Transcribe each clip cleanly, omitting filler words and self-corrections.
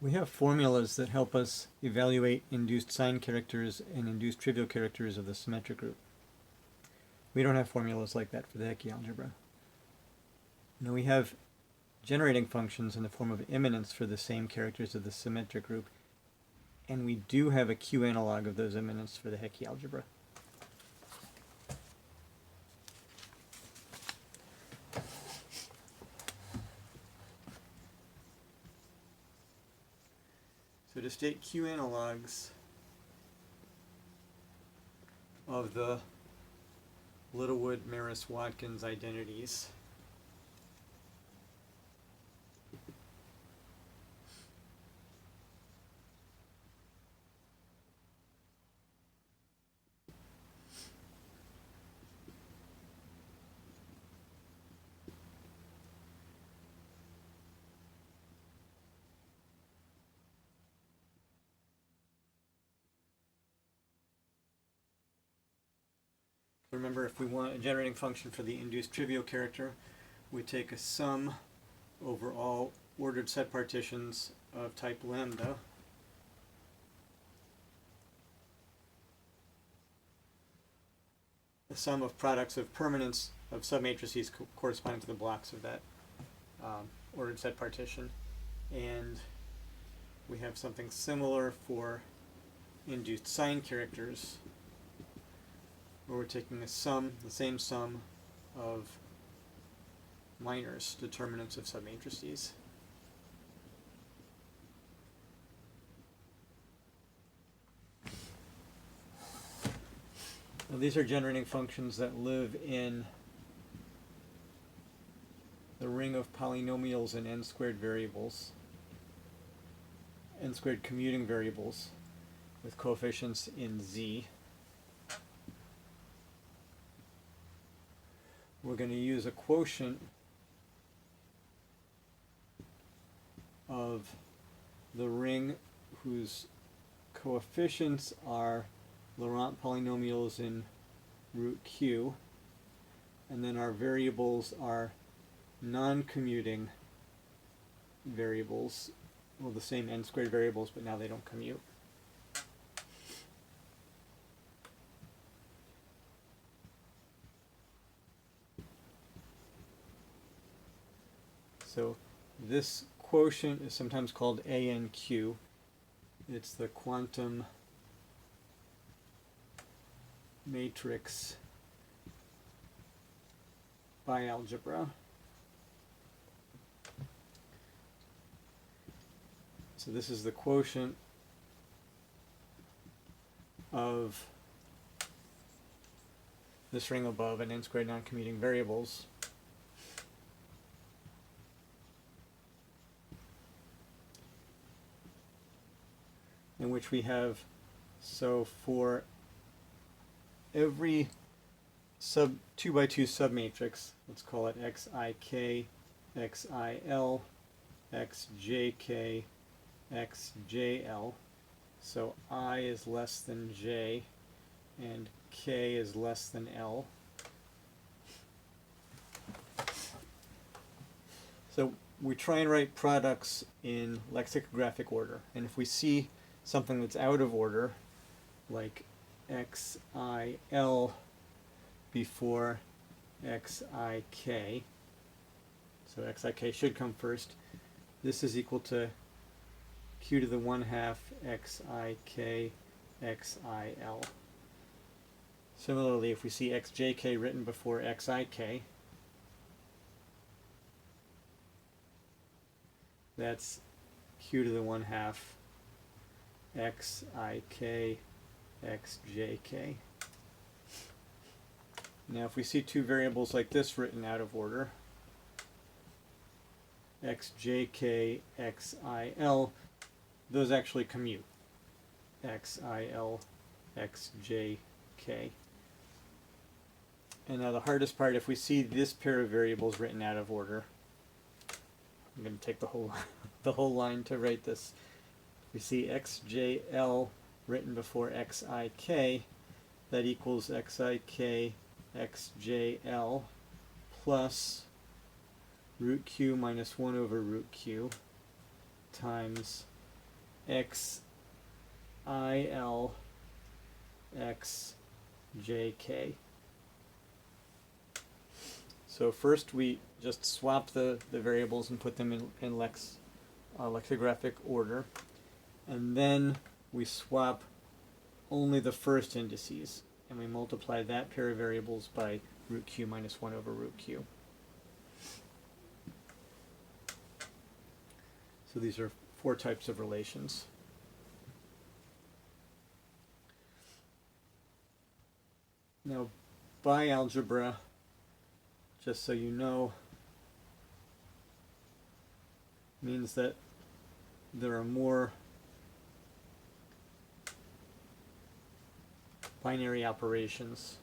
We have formulas that help us evaluate induced sign characters and induced trivial characters of the symmetric group. We don't have formulas like that for the Hecke algebra. Now we have generating functions in the form of immanents for the same characters of the symmetric group, and we do have a Q analog of those immanents for the Hecke algebra. So to state Q analogs of the Littlewood, Maris, Watkins identities, remember, if we want a generating function for the induced trivial character, we take a sum over all ordered set partitions of type lambda, the sum of products of permanents of submatrices corresponding to the blocks of that ordered set partition. And we have something similar for induced sign characters, where we're taking a sum, the same sum of minors, determinants of submatrices. Now these are generating functions that live in the ring of polynomials and n-squared variables, n-squared commuting variables with coefficients in Z. We're going to use a quotient of the ring whose coefficients are Laurent polynomials in root Q, and then our variables are non-commuting variables, well, the same n-squared variables, but now they don't commute. So this quotient is sometimes called ANQ. It's the quantum matrix bialgebra. So this is the quotient of this ring above and n-squared non-commuting variables. In which we have, so for every 2 by 2 submatrix, let's call it xik, xil, xjk, xjl, so I is less than j and k is less than l. So we try and write products in lexicographic order, and if we see something that's out of order, like xil before xik, so xik should come first, this is equal to q to the 1/2 xik xil. Similarly, if we see xjk written before xik, that's q to the 1/2 xik xjk. Now if we see two variables like this written out of order, xjk xil, those actually commute, xil xjk. And now the hardest part, if we see this pair of variables written out of order, I'm going to take the whole line to write this. We see xjl written before xik, that equals xik xjl plus root q minus 1 over root q times x I L x j k. So first we just swap the variables and put them in lexicographic order, and then we swap only the first indices, and we multiply that pair of variables by root q minus 1 over root q. So these are 4 types of relations. Now, bialgebra, just so you know, means that there are more binary operations.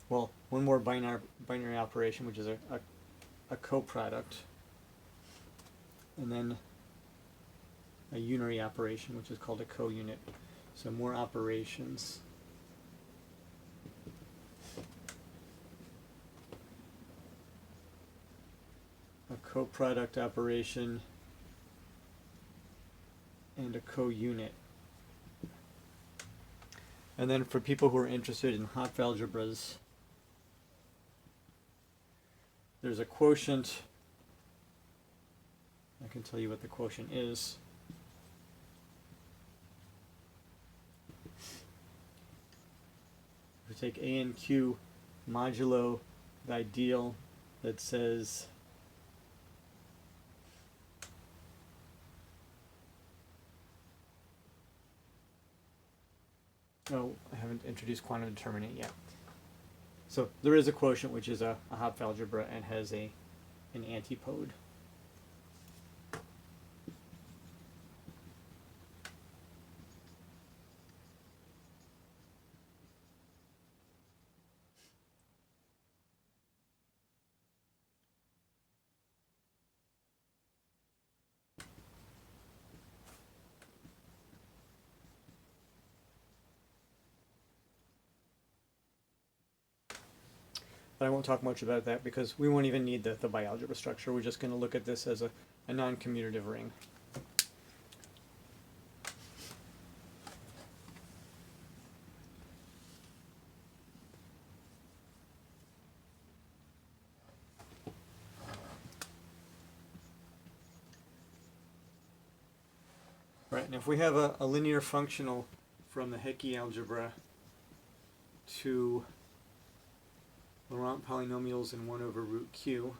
Well, one more binary operation, which is a coproduct, and then a unary operation, which is called a co-unit. So more operations. A coproduct operation and a co-unit. And then for people who are interested in Hopf algebras, there's a quotient. I can tell you what the quotient is. If we take A and Q modulo the ideal that says oh, I haven't introduced quantum determinant yet. So there is a quotient which is a Hopf algebra and has an antipode. But I won't talk much about that because we won't even need the bialgebra structure. We're just going to look at this as a non-commutative ring. Right, and if we have a linear functional from the Hecke algebra to Laurent polynomials in 1 over root q,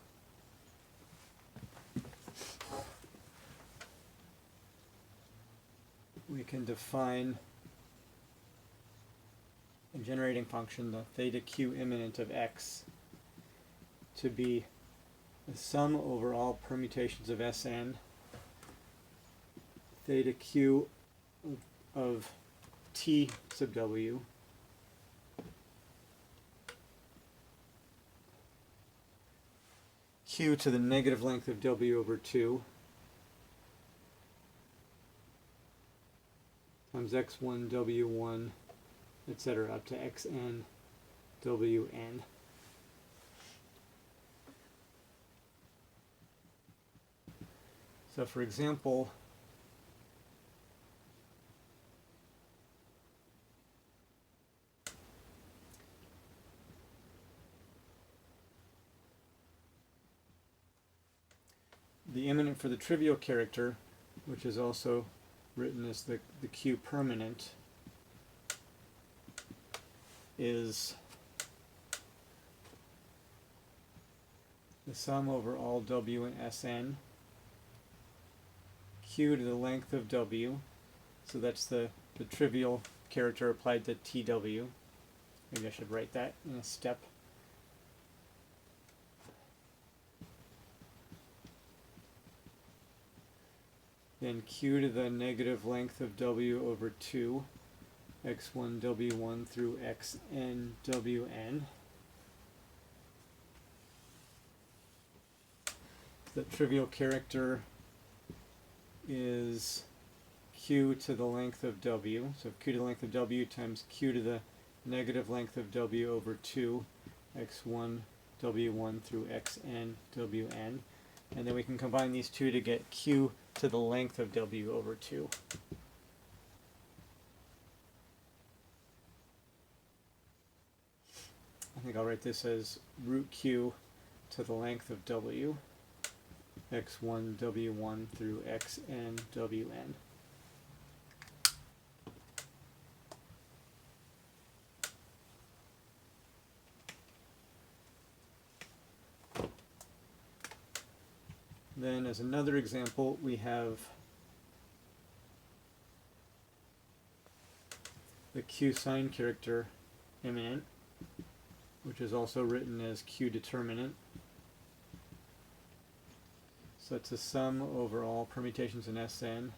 we can define a generating function, the theta q immanent of x, to be the sum over all permutations of Sn, theta q of t sub w, q to the negative length of w over 2 times x1 w1, etc. up to xn wn. So for example, the immanent for the trivial character, which is also written as the q permanent, is the sum over all w and Sn, q to the length of w, so that's the trivial character applied to tw. Maybe I should write that in a step. Then q to the negative length of w over 2, x1 w1 through xn wn. The trivial character is q to the length of w, so q to the length of w times q to the negative length of w over 2, x1 w1 through xn wn. And then we can combine these two to get q to the length of w over 2. I think I'll write this as root q to the length of w, x1 w1 through xn wn. Then as another example, we have the q sign character immanent, which is also written as q determinant. So it's a sum over all permutations in Sn.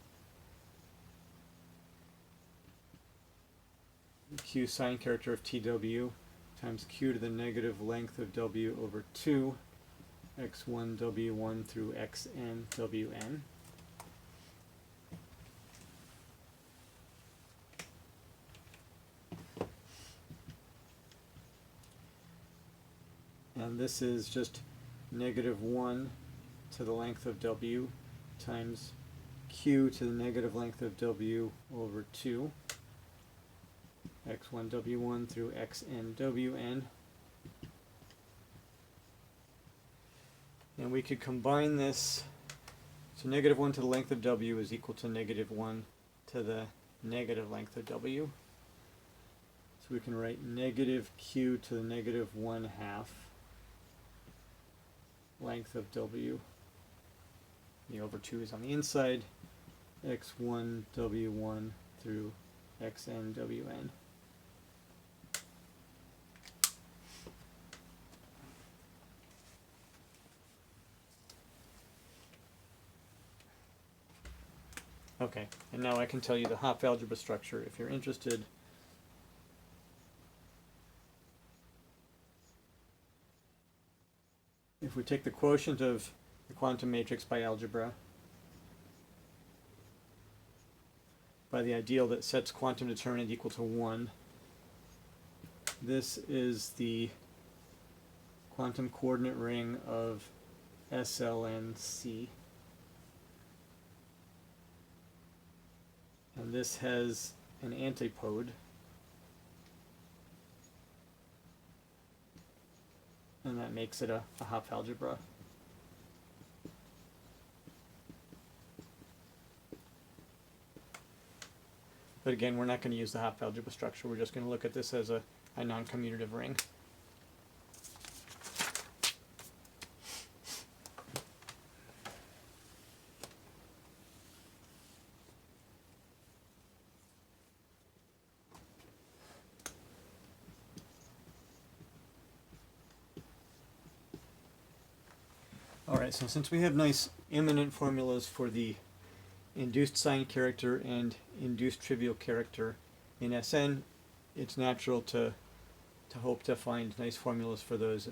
Q sign character of Tw times q to the negative length of w over 2, x1 w1 through xn wn. And this is just negative 1 to the length of w times q to the negative length of w over 2, x1 w1 through xn wn. And we could combine this, so negative 1 to the length of w is equal to negative 1 to the negative length of w. So we can write negative q to the negative 1/2 length of w. The over 2 is on the inside, x1 w1 through xn wn. Okay, and now I can tell you the Hopf algebra structure if you're interested. If we take the quotient of the quantum matrix by algebra, by the ideal that sets quantum determinant equal to 1, this is the quantum coordinate ring of SLNC. And this has an antipode, and that makes it a Hopf algebra. But again, we're not going to use the Hopf algebra structure. We're just going to look at this as a non-commutative ring. Alright, so since we have nice immanent formulas for the induced sign character and induced trivial character in Sn, it's natural to hope to find nice formulas for those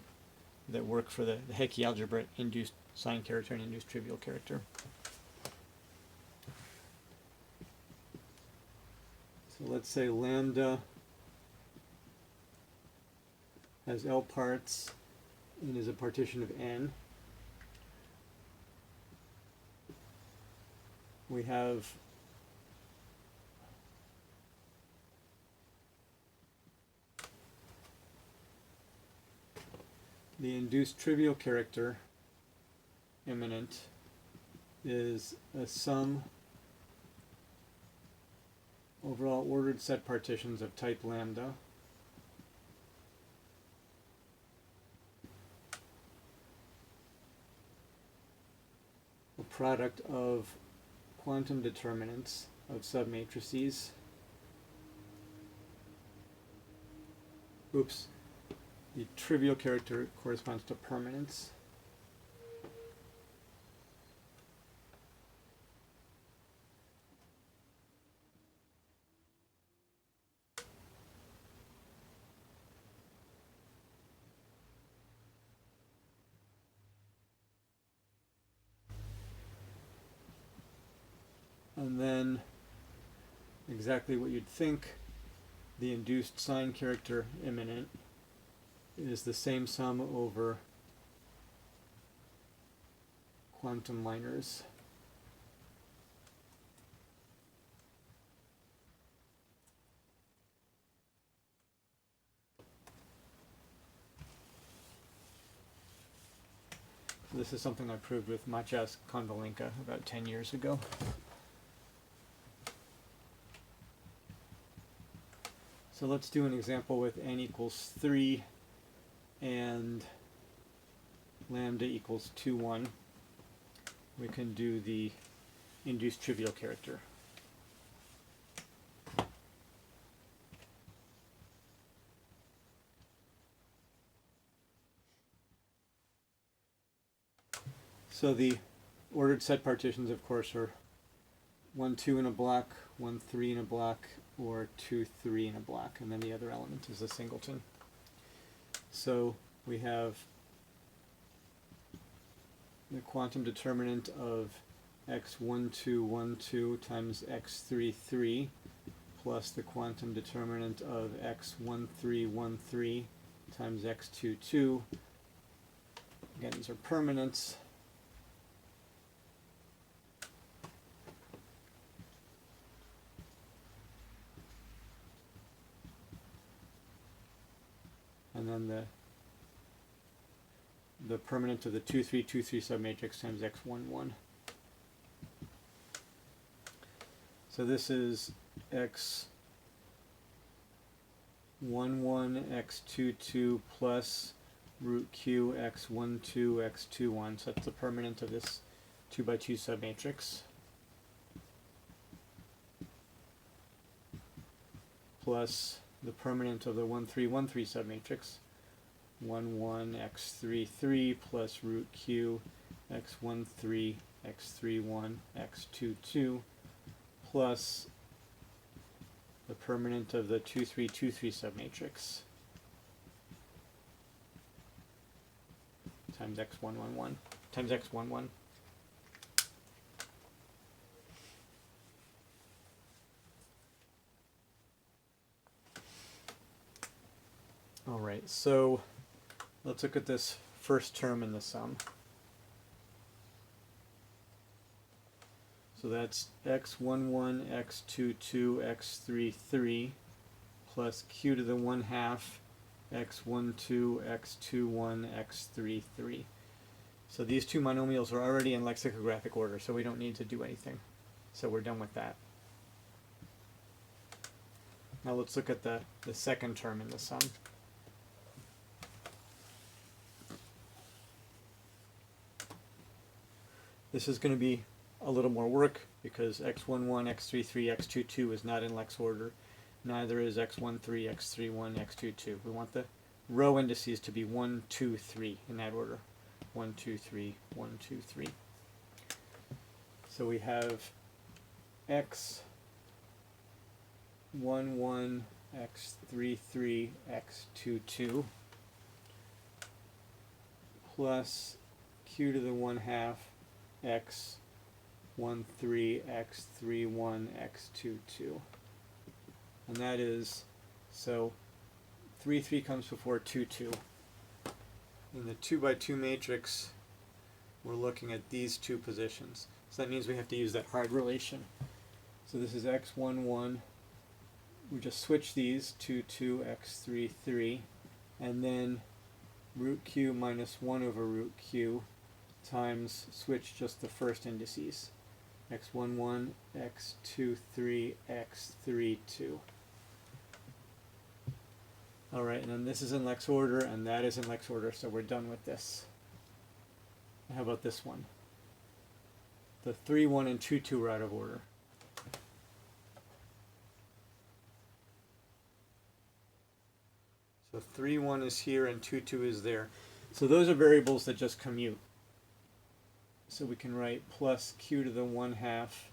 that work for the Hecke algebra induced sign character and induced trivial character. So let's say lambda has L parts and is a partition of n. We have the induced trivial character immanent is a sum over all ordered set partitions of type lambda a product of quantum determinants of submatrices. Oops. The trivial character corresponds to permanence. And then exactly what you'd think, the induced sign character immanent is the same sum over quantum minors. This is something I proved with Macias Konvalinka about 10 years ago. So let's do an example with n equals 3 and lambda equals 2, 1. We can do the induced trivial character. So the ordered set partitions, of course, are 1, 2 in a block, 1, 3 in a block, or 2, 3 in a block, and then the other element is a singleton. So we have the quantum determinant of x1212 times x33 plus the quantum determinant of x1313 times x22. Again, these are permanents. And then the permanent of the 2, 3, 2, 3 submatrix times x11. So this is x11, x22 plus root q, x12, x21. So that's the permanent of this 2 by 2 submatrix. Plus the permanent of the 1, 3, 1, 3 submatrix. 1, 1, x33 plus root q, x13, x31, x22 plus the permanent of the 2, 3, 2, 3 submatrix times x111 times x11. All right, so let's look at this first term in the sum. So that's x11, x22, x33 plus q to the 1/2 x12, x21, x33. So these two monomials are already in lexicographic order, so we don't need to do anything. So we're done with that. Now let's look at the second term in the sum. This is going to be a little more work because x11, x33, x22 is not in lex order. Neither is x13, x31, x22. We want the row indices to be 1, 2, 3 in that order. 1, 2, 3, 1, 2, 3. So we have x11, x33, x22 plus q to the 1/2 x13, x31, x22. And that is, so 3, 3 comes before 2, 2. In the 2 by 2 matrix, we're looking at these two positions. So that means we have to use that hard relation. So this is x11. We just switch these, 2, 2, x3, 3. And then root q minus 1 over root q times switch just the first indices. x11, x23, x32. Alright, and then this is in lex order, and that is in lex order, so we're done with this. How about this one? The 3, 1, and 2, 2 are out of order. So 3, 1 is here, and 2, 2 is there. So those are variables that just commute. So we can write plus q to the 1/2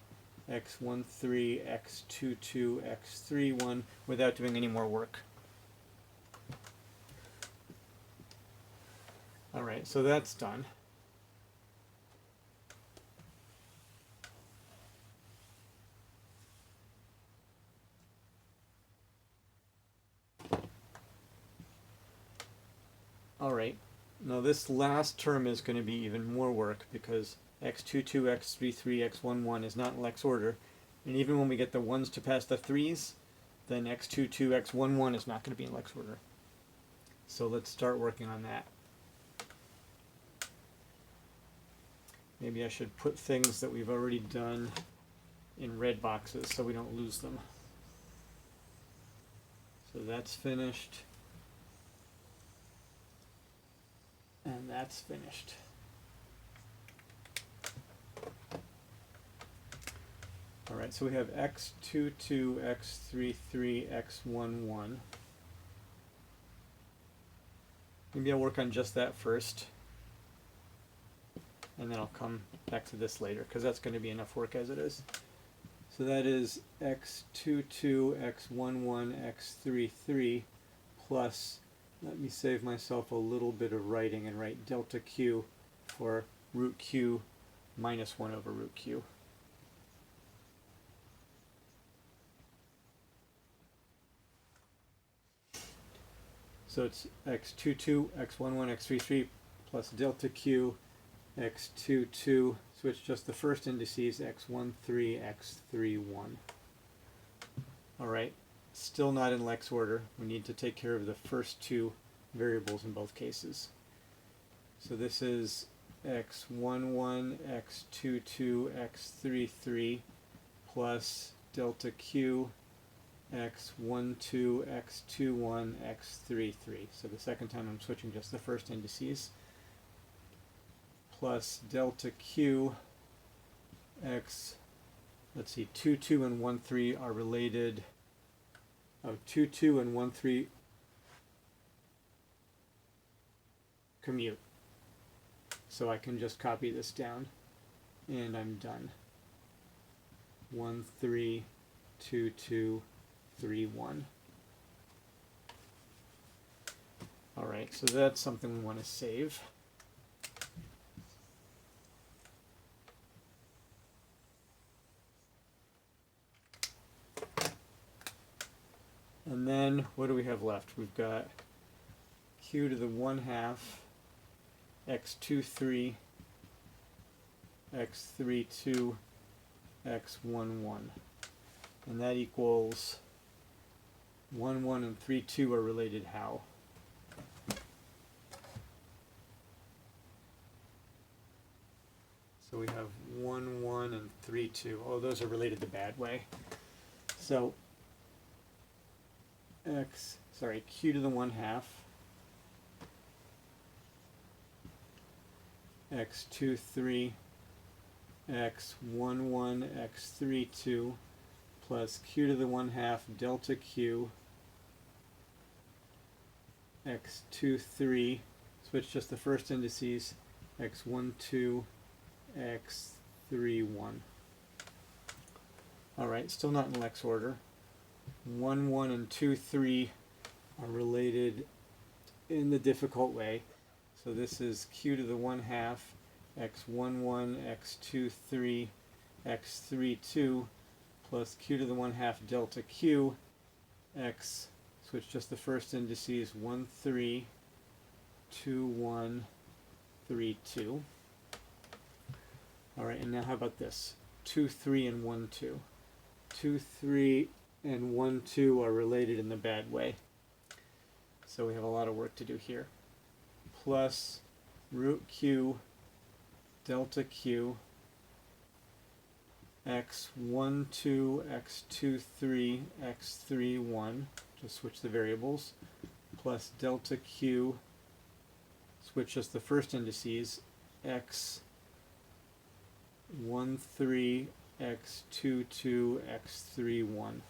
x13, x22, x31 without doing any more work. Alright, so that's done. Alright, now this last term is going to be even more work because x22, x33, x11 is not in Lex order. And even when we get the 1s to pass the 3s, then x22, x11 is not going to be in Lex order. So let's start working on that. Maybe I should put things that we've already done in red boxes so we don't lose them. So that's finished. And that's finished. Alright, so we have x22, x33, x11. Maybe I'll work on just that first. And then I'll come back to this later, because that's going to be enough work as it is. So that is x22, x11, x33 plus, let me save myself a little bit of writing and write delta q for root q minus 1 over root q. So it's x22, x11, x33 plus delta q, x22, switch just the first indices, x13, x31. Alright, still not in Lex order. We need to take care of the first two variables in both cases. So this is x11, x22, x33 plus delta q, x12, x21, x33. So the second time I'm switching just the first indices. Plus delta q, x, let's see, 2, 2 and 1, 3 are related. Oh, 2, 2 and 1, 3 commute. So I can just copy this down and I'm done. 1, 3, 2, 2, 3, 1. Alright, so that's something we want to save. And then what do we have left? We've got q to the 1/2, x23, x32, x11. And that equals 1, 1 and 3, 2 are related how? So we have 1, 1 and 3, 2. Oh, those are related the bad way. So q to the 1/2, x23, x11, x32 plus q to the 1/2 delta q, x23, switch just the first indices, x12, x31. Alright, still not in Lex order. 1, 1 and 2, 3 are related in the difficult way. So this is q to the 1/2, x11, x23, x32 plus q to the 1/2 delta q, x, switch just the first indices, 1, 3, 2, 1, 3, 2. Alright, and now how about this? 2, 3 and 1, 2. 2, 3 and 1, 2 are related in the bad way. So we have a lot of work to do here. Plus root q, delta q, x12, x23, x31, just switch the variables, plus delta q, switch just the first indices, x13, x22, x31.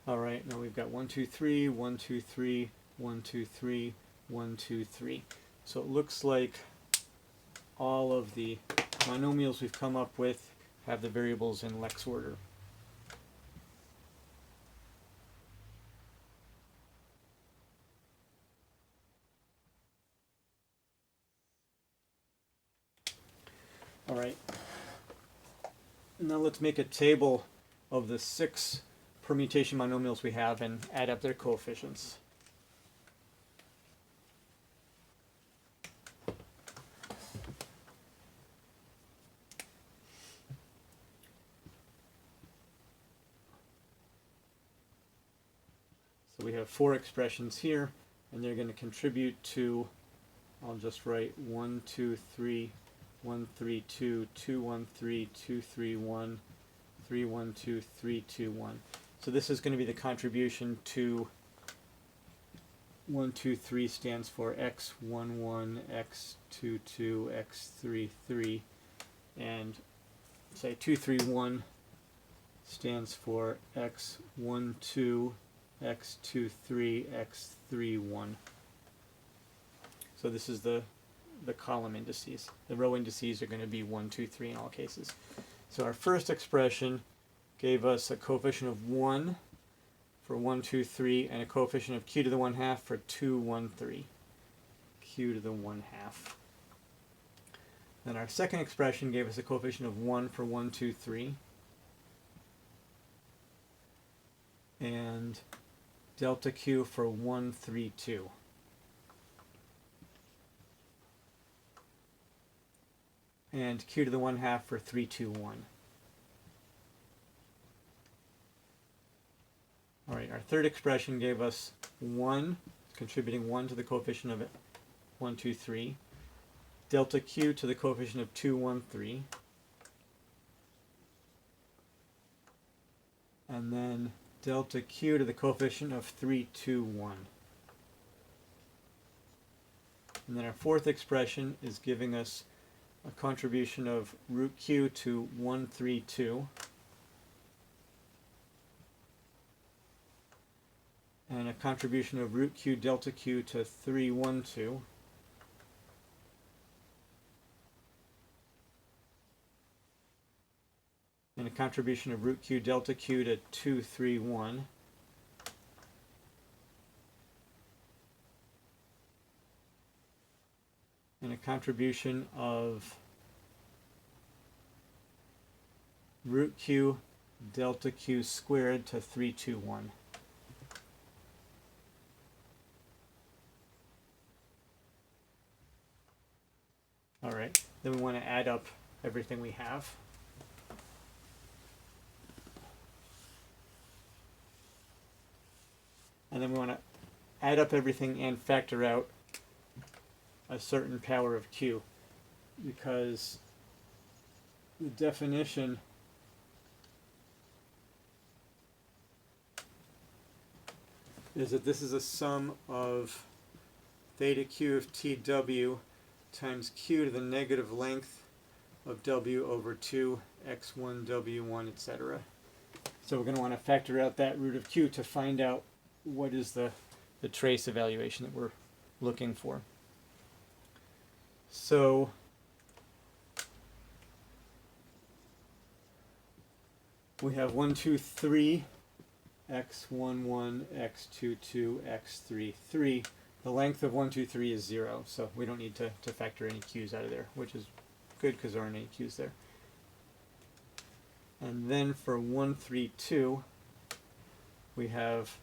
Alright, now we've got 1, 2, 3, 1, 2, 3, 1, 2, 3, 1, 2, 3. So it looks like all of the monomials we've come up with have the variables in Lex order. Alright, now let's make a table of the 6 permutation monomials we have and add up their coefficients. So we have 4 expressions here, and they're going to contribute to, I'll just write 1, 2, 3, 1, 3, 2, 2, 1, 3, 2, 3, 1, 3, 1, 2, 3, 2, 1. So this is going to be the contribution to 1, 2, 3 stands for x, 1, 1, x, 2, 2, x, 3, 3, and say 2, 3, 1 stands for x, 1, 2, x, 2, 3, x, 3, 1. So this is the column indices. The row indices are going to be 1, 2, 3 in all cases. So our first expression gave us a coefficient of 1 for 1, 2, 3, and a coefficient of q to the 1/2 for 2, 1, 3. Q to the 1/2. Then our second expression gave us a coefficient of 1 for 1, 2, 3. And delta q for 1, 3, 2. And q to the 1/2 for 3, 2, 1. All right, our third expression gave us 1, contributing 1 to the coefficient of 1, 2, 3. Delta q to the coefficient of 2, 1, 3. And then delta q to the coefficient of 3, 2, 1. And then our fourth expression is giving us a contribution of root q to 1, 3, 2. And a contribution of root q delta q to 3, 1, 2. And a contribution of root q delta q to 2, 3, 1. And a contribution of root q delta q squared to 3, 2, 1. All right, then we want to add up everything we have. And then we want to add up everything and factor out a certain power of q, because the definition is that this is a sum of theta q of tw times q to the negative length of w over 2 x1 w1 etc. So we're going to want to factor out that root of q to find out what is the trace evaluation that we're looking for. So we have 1, 2, 3, x1, 1, x2, 2, x3, 3. The length of 1, 2, 3 is 0, so we don't need to factor any q's out of there, which is good because there aren't any q's there. And then for 1, 3, 2, we have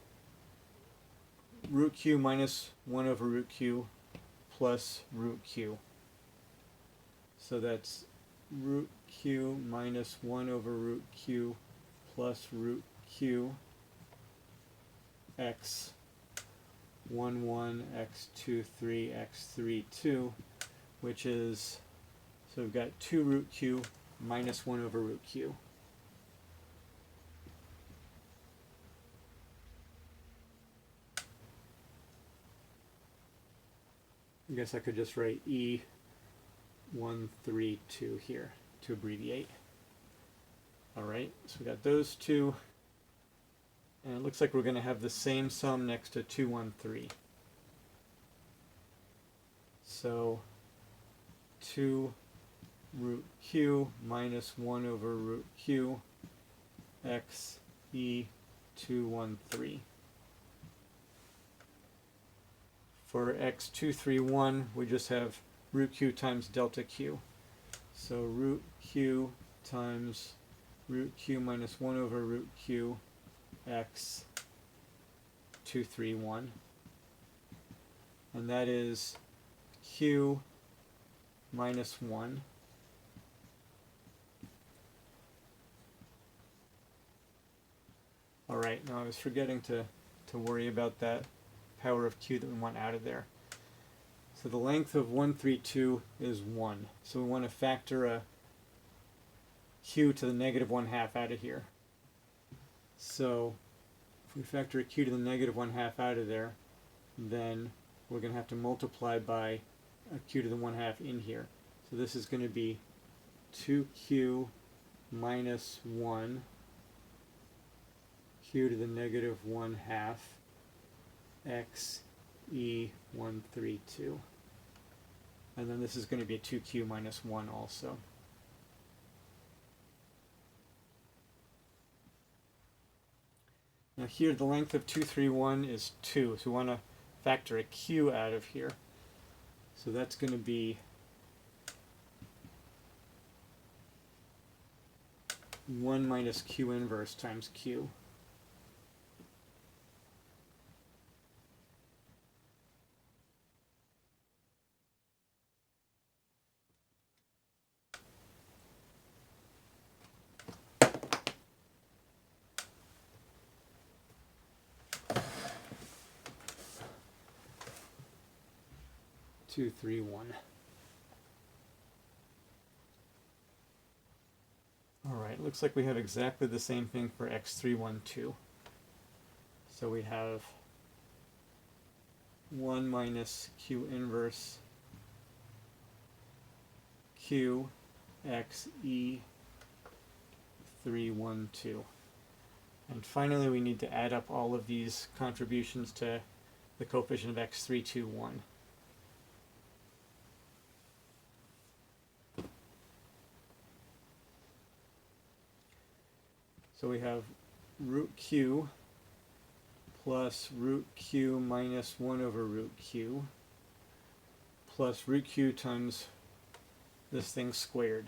root q minus 1 over root q plus root q. So that's root q minus 1 over root q plus root q x 1, 1, x 2, 3, x 3, 2, which is, so we've got 2 root q minus 1 over root q. I guess I could just write E132 here to abbreviate. Alright, so we got those two. And it looks like we're going to have the same sum next to 2, 1, 3. So 2 root q minus 1 over root q x e 2, 1, 3. For x 2, 3, 1, we just have root q times delta q. So root q times root q minus 1 over root q x 2, 3, 1. And that is q minus 1. Alright, now I was forgetting to to worry about that power of q that we want out of there. So the length of 132 is 1. So we want to factor a q to the negative 1/2 out of here. So if we factor a q to the negative 1/2 out of there, then we're going to have to multiply by a q to the 1/2 in here. So this is going to be 2q minus 1 q to the negative 1/2 x e 132. And then this is going to be a 2q minus 1 also. Now here the length of 231 is 2, so we want to factor a q out of here. So that's going to be 1 minus q inverse times q. Two, three, one. Alright, looks like we have exactly the same thing for x312. So we have 1 minus q inverse q x e 312. And finally we need to add up all of these contributions to the coefficient of x321. So we have root q plus root q minus 1 over root q plus root q times this thing squared.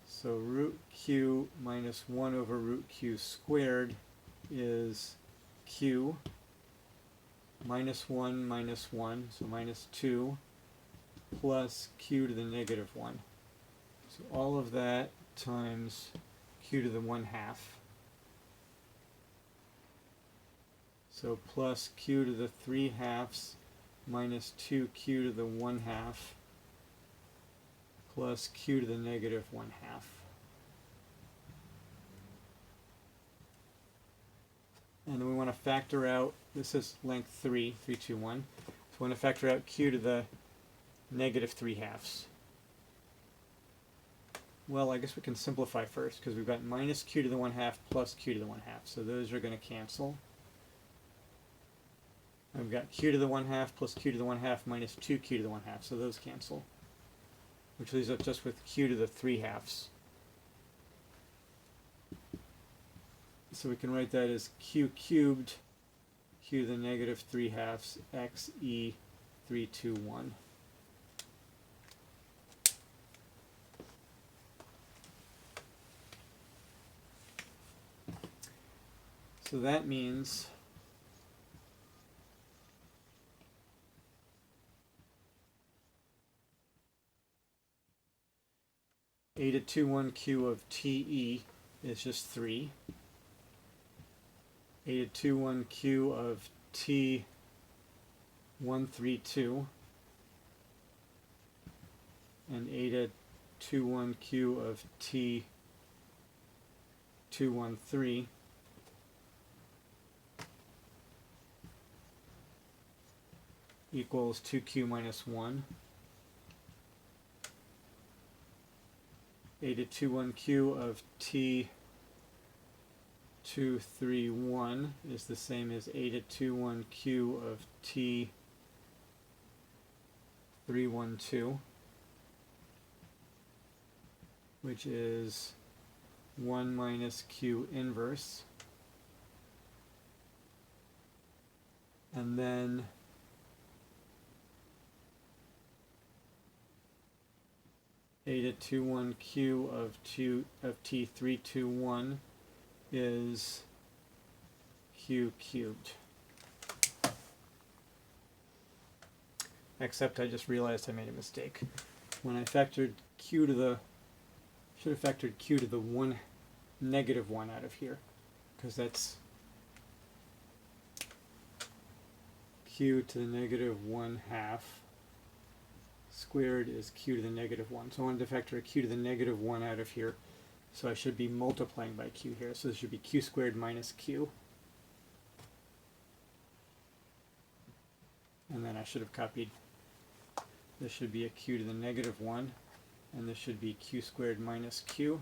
So root q minus 1 over root q squared is q minus 1 minus 1, so minus 2, plus q to the negative 1. So all of that times q to the 1/2. So plus q to the 3/2 minus 2q to the 1/2 plus q to the negative 1/2. And then we want to factor out, this is length 3, 3, 2, 1. So we want to factor out q to the negative 3/2. Well, I guess we can simplify first, because we've got minus q to the 1/2 plus q to the 1/2. So those are going to cancel. I've got q to the 1/2 plus q to the 1/2 minus 2q to the 1/2, so those cancel. Which leaves us just with q to the 3/2. So we can write that as q cubed, q to the negative 3/2 x e 321. So that means eta 21 q of te is just 3. Eta 21 q of t 132 and eta 21 q of t 213 equals 2q minus 1. Eta 21 q of t 231 is the same as eta 21 q of t 312, which is 1 minus q inverse. And then eta 21 q of t321 is q cubed. Except I just realized I made a mistake. When I factored q to the, should have factored q to the negative 1 out of here, because that's q to the negative 1/2 squared is q to the negative 1. So I wanted to factor a q to the negative 1 out of here. So I should be multiplying by q here. So this should be q squared minus q. And then I should have copied. This should be a q to the negative 1. And this should be q squared minus q.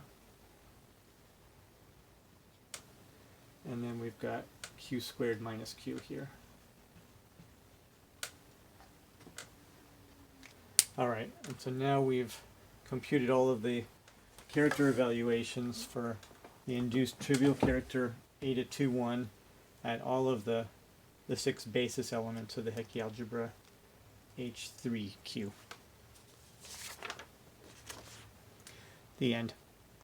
And then we've got q squared minus q here. Alright, and so now we've computed all of the character evaluations for the induced trivial character eta 2, 1 at all of the 6 basis elements of the Hecke algebra H3Q. The end.